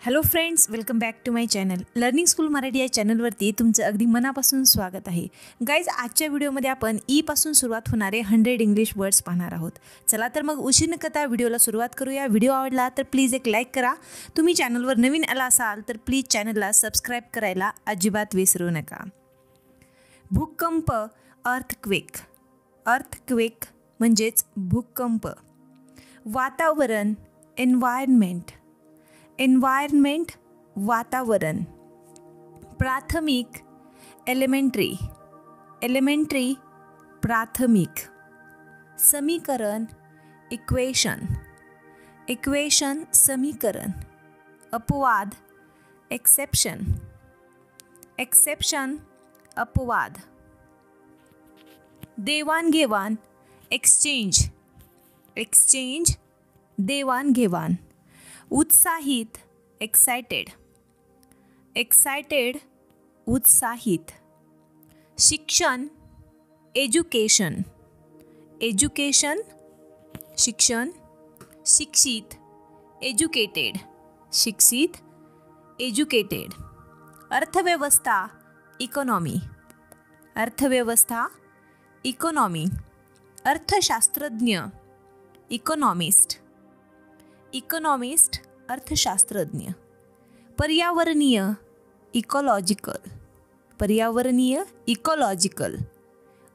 Hello friends, welcome back to my channel. Learning school Marathi या चॅनलवरती तुमचं अगदी मनापासून स्वागत आहे. गाईज, आजच्या व्हिडिओमध्ये आपण पासून सुरुवात होणारे 100 इंग्लिश वर्ड्स पाहणार आहोत. चला तर मग उशीर न करता व्हिडिओला सुरुवात करूया. व्हिडिओ आवडला तर प्लीज एक लाईक करा. तुम्ही चॅनलवर नवीन आला असाल तर प्लीज चॅनलला सबस्क्राईब करायला अजिबात विसरू नका. भूकंप, अर्थक्वेक. अर्थक्वेक म्हणजेच भूकंप. वातावरण, एन्व्हायरमेंट. एन्व्हायरमेंट, वातावरण. प्राथमिक, एलिमेंटरी. एलिमेंटरी, प्राथमिक. समीकरण, इक्वेशन. इक्वेशन, समीकरण. अपवाद, एक्सेप्शन. एक्सेप्शन, अपवाद. देवाणघेवाण, एक्सचेंज. एक्सचेंज, देवाणघेवाण. उत्साहित, एक्साइटेड. एक्साइटेड, उत्साहित. शिक्षण, एज्युकेशन. एज्युकेशन, शिक्षण. शिक्षित, एज्युकेटेड. शिक्षित, एज्युकेटेड. अर्थव्यवस्था, इकॉनॉमी. अर्थव्यवस्था, इकॉनॉमी. अर्थशास्त्रज्ञ, इकॉनॉमिस्ट. इकॉनॉमिस्ट, अर्थशास्त्रज्ञ. पर्यावरणीय, इकॉलॉजिकल. पर्यावरणीय, इकॉलॉजिकल.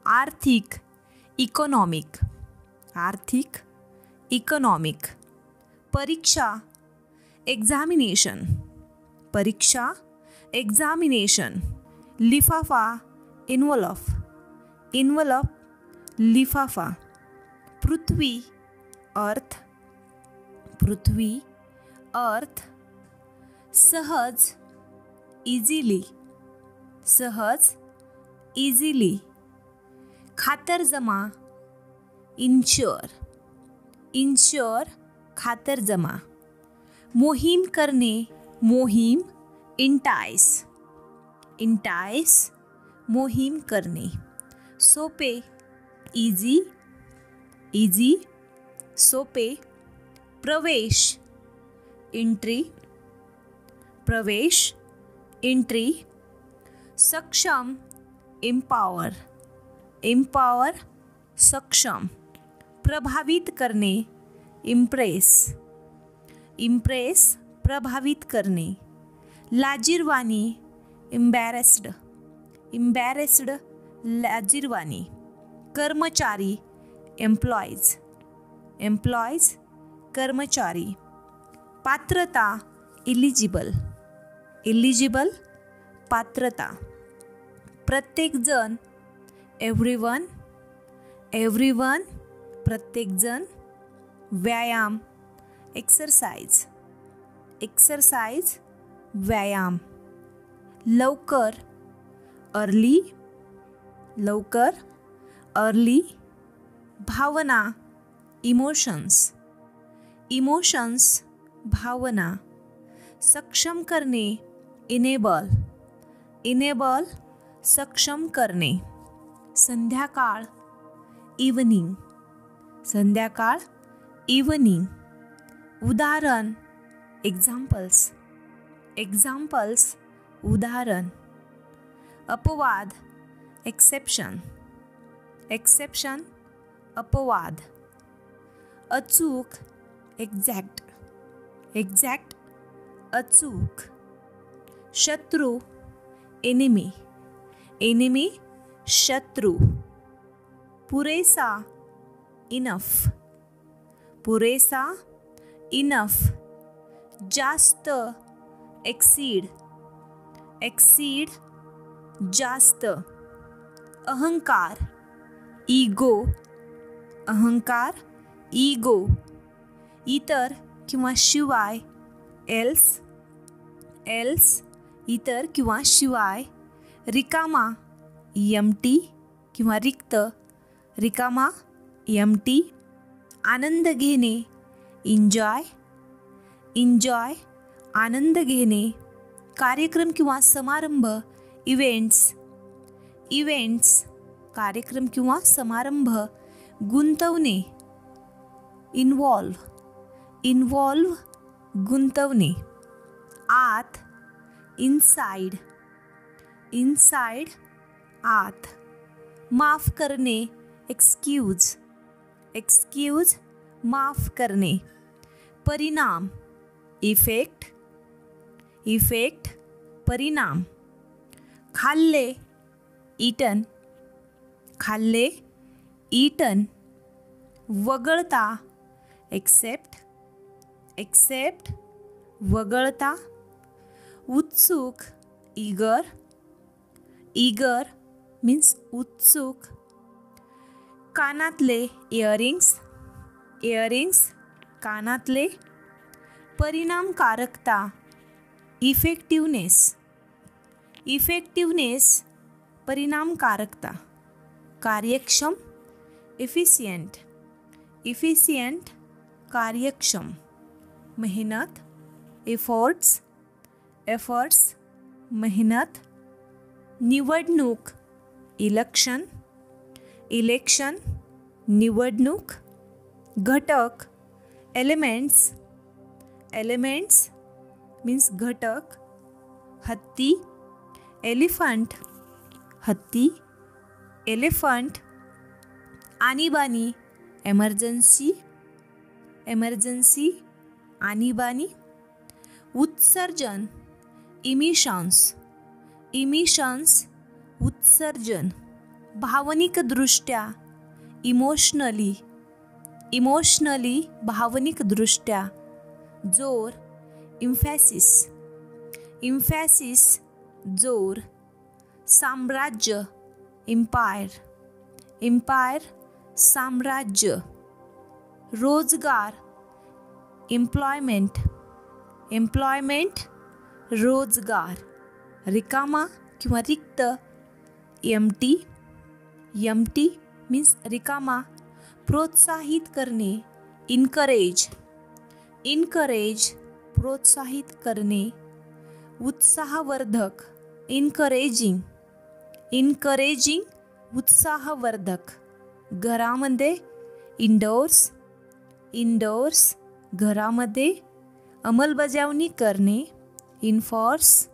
आर्थिक, इकॉनॉमिक. आर्थिक, इकॉनॉमिक. परीक्षा, एक्झामिनेशन. परीक्षा, एक्झामिनेशन. लिफाफा, इन्व्हॉल्व. इन्व्हॉल्व, लिफाफा. पृथ्वी, अर्थ. पृथ्वी, अर्थ. सहज, इझिली. सहज, इझिली. खातरजमा, इन्श्योर. इन्श्योर, खातरजमा. मोहीम करणे, मोहीम. इंटाइस. इंटाइस, मोहीम करणे. सोपे, इझी. इझी, सोपे. प्रवेश, एंट्री. प्रवेश, एंट्री. सक्षम, एम्पावर. एम्पावर, सक्षम. प्रभावित करणे, इम्प्रेस. इम्प्रेस, प्रभावित करणे. लाजिरवाणी, एम्बॅरेस्ड. एम्बॅरेस्ड, लाजिरवाणी. कर्मचारी, एम्प्लॉईज. एम्प्लॉईज, कर्मचारी. पात्रता, इलिजिबल. इलिजिबल, पात्रता. प्रत्येकजण, एव्हरीवन. एव्हरीवन, प्रत्येकजण. व्यायाम, एक्सरसाइज. एक्सरसाइज, व्यायाम. लवकर, अर्ली. लवकर, अर्ली. भावना, इमोशन्स. इमोशन्स, भावना. सक्षम करणे, इनेबल. इनेबल, सक्षम करणे. संध्याकाळ, इव्हनिंग. संध्याकाळ, इव्हनिंग. उदाहरण, एक्झाम्पल्स. एक्झाम्पल्स, उदाहरण. अपवाद, एक्सेप्शन. एक्सेप्शन, अपवाद. अचूक, एक्झॅक्ट. एक्झॅक्ट, अचूक. शत्रू, एनिमी. एनिमी, शत्रू. पुरेसा, इनफ. पुरेसा, इनफ. जास्त, एक्सीड. एक्सीड, जास्त. अहंकार, इगो. अहंकार, इगो. इतर किंवा शिवाय, एल्स. एल्स, इतर किंवा शिवाय. रिकामा, एम्प्टी किंवा रिक्त. रिकामा, एम्प्टी. आनंद घेणे, एन्जॉय. एन्जॉय, आनंद घेणे. कार्यक्रम किंवा समारंभ, इव्हेंट्स. इव्हेंट्स, कार्यक्रम किंवा समारंभ. गुंतवणे, इन्व्हॉल्व. इन्व्हॉल्व, गुंतवणे. आत, इनसाइड, इनसाइड, आत. माफ करणे, एक्सक्यूज, एक्सक्यूज, माफ करणे. परिणाम, इफेक्ट, इफेक्ट, परिणाम. खाल्ले, ईटन, खाल्ले, ईटन. वगळता, एक्सेप्ट, एक्सेप्ट, वगळता. उत्सुक, ईगर, ईगर मीन्स उत्सुक. कानातले, इयरिंग्स, इयरिंग्स, कानातले. परिणामकारकता, इफेक्टिवनेस, इफेक्टिवनेस, परिणामकारकता. कार्यक्षम, इफिशियंट, इफिशियंट, कार्यक्षम. मेहनत, एफर्ट्स, एफर्ट्स, मेहनत. निवडणूक, इलेक्शन, इलेक्शन, निवडणूक. घटक, एलिमेंट्स, एलिमेंट्स मीन्स घटक. हत्ती, एलिफंट, हत्ती, एलिफंट. आणीबाणी, एमर्जन्सी, एमर्जन्सी, आणीबाणी. उत्सर्जन, इमिशन्स, इमिशन्स, उत्सर्जन. भावनिकदृष्ट्या, इमोशनली, इमोशनली, भावनिकदृष्ट्या. जोर, इम्फॅसिस, इम्फॅसिस, जोर. साम्राज्य, एम्पायर, एम्पायर, साम्राज्य. रोजगार, एम्प्लॉयमेंट, एम्प्लॉयमेंट, रोजगार. रिकामा किंवा रिक्त, एम्प्टी, एम्प्टी मीन्स रिकामा. प्रोत्साहित करणे, इनकरेज, इनकरेज, प्रोत्साहित करणे. उत्साहवर्धक, इनकरेजिंग, इनकरेजिंग, उत्साहवर्धक. घरामध्ये, इंडोर्स, इंडोर्स, घरामध्ये. अंमलबजावणी करणे, इन्फोर्स,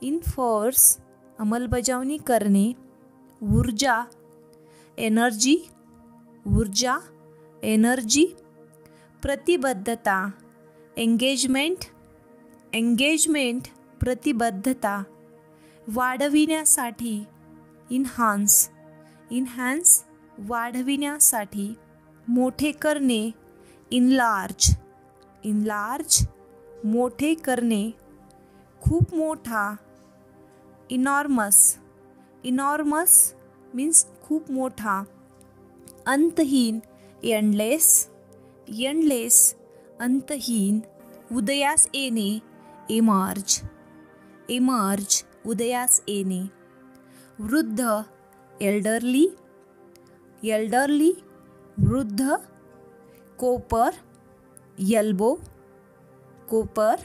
इन्फोर्स, अंमलबजावणी करणे. ऊर्जा, एनर्जी, ऊर्जा, एनर्जी. प्रतिबद्धता, एंगेजमेंट, एंगेजमेंट, प्रतिबद्धता. वाढविण्यासाठी, इन्हान्स, इन्हान्स, वाढविण्यासाठी. मोठे करणे, इनलार्ज, इनलार्ज, मोठे करणे. खूप मोठा, इनॉर्मस, इनॉर्मस मीन्स खूप मोठा. अंतहीन, एंडलेस, एंडलेस, अंतहीन. उदयास येणे, इमर्ज, इमर्ज, उदयास येणे. वृद्ध, एल्डरली, एल्डरली, वृद्ध. कोपर, एल्बो, कोपर,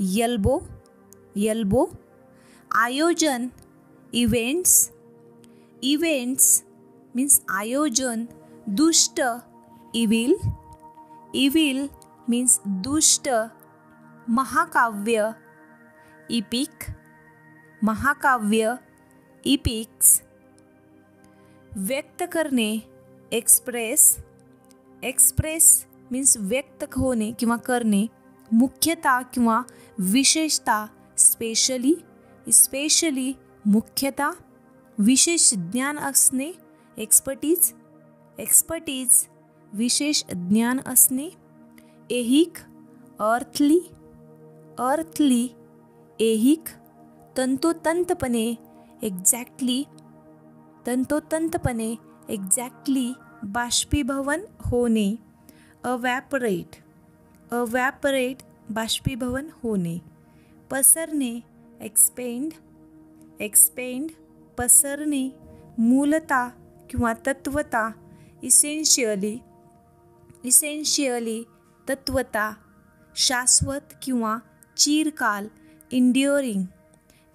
एल्बो, एल्बो. आयोजन, इव्हेंट्स, इव्हेंट्स मीन्स आयोजन. दुष्ट, इविल, इविल मीन्स दुष्ट. महाकाव्य, इपिक, महाकाव्य, इपिक्स. व्यक्त करणे, एक्सप्रेस, एक्सप्रेस मीन्स व्यक्त होणे किंवा करणे. मुख्यतः किंवा विशेषतः, स्पेशली, स्पेशली, मुख्यतः. विशेष ज्ञान असणे, एक्सपर्टीज, एक्सपर्टीज, विशेष ज्ञान असणे. ऐहिक, अर्थली, अर्थली, ऐहिक. तंतोतंतपणे, एक्झॅक्टली, तंतोतंतपणे, एक्झॅक्टली, बाष्पीभवन होणे. अवॅपरेट, अवॅपरेट, बाष्पीभवन होणे. पसरणे, एक्सपेंड, एक्सपेंड, पसरणे. मूलतः किंवा तत्वता, इसेन्शियली, इसेन्शियली, तत्वता. शाश्वत किंवा चिरकाल, इंड्युरिंग,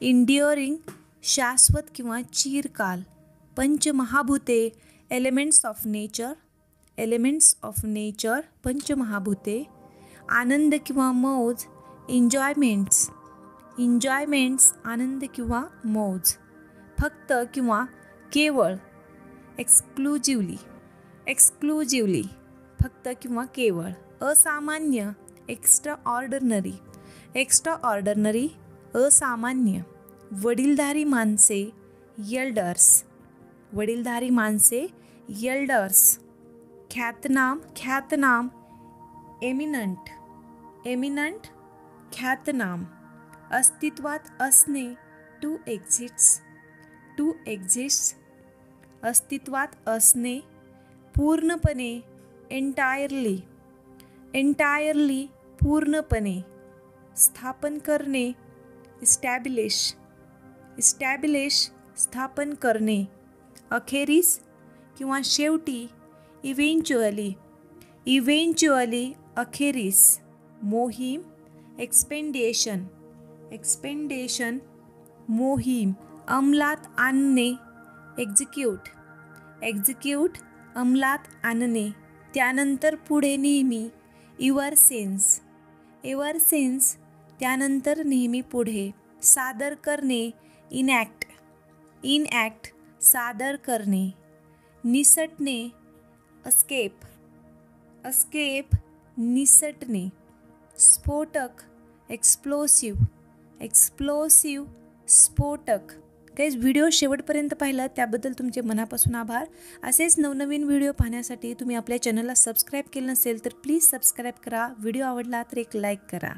इंड्युरिंग, शाश्वत किंवा चिरकाल. पंचमहाभूते, elements of nature, elements of nature, पंचमहाभूते. आनंद किंवा मौज, एन्जॉयमेंट्स, एन्जॉयमेंट्स आनंद किंवा मौज, फक्त किंवा केवळ, एक्सक्लुझिव्हली फक्त किंवा केवळ, असामान्य, एक्स्ट्राऑर्डिनरी असामान्य, वडीलधारी माणसे एल्डर्स, ख्यातनाम एमिनंट ख्यातनाम, अस्तित्वात असणे टू एक्झिस्ट, अस्तित्वात असणे, पूर्णपणे एंटायरली पूर्णपणे, स्थापन करणे इस्टॅब्लिश स्थापन करणे, अखेरीस किंवा शेवटी इव्हेंच्युअली अखेरीस, मोहीम एक्सपेंडेशन मोहीम, अंमलात आणणे एक्झिक्यूट अंमलात आणणे, त्यानंतर पुढे नेहमी एव्हर सिन्स त्यानंतर नेहमी पुढे, सादर करणे इनॅक्ट सादर करणे, निसटणे अस्केप निसटणे, स्फोटक एक्सप्लोसिव्ह स्फोटक. गाईज, व्हिडिओ शेवटपर्यंत पाहिला त्याबद्दल तुमचे मनापासून आभार. असेच नवनवीन व्हिडिओ पाहण्यासाठी तुम्ही आपल्या चॅनलला सबस्क्राईब केलं नसेल तर प्लीज सबस्क्राईब करा. व्हिडिओ आवडला तर एक लाईक करा.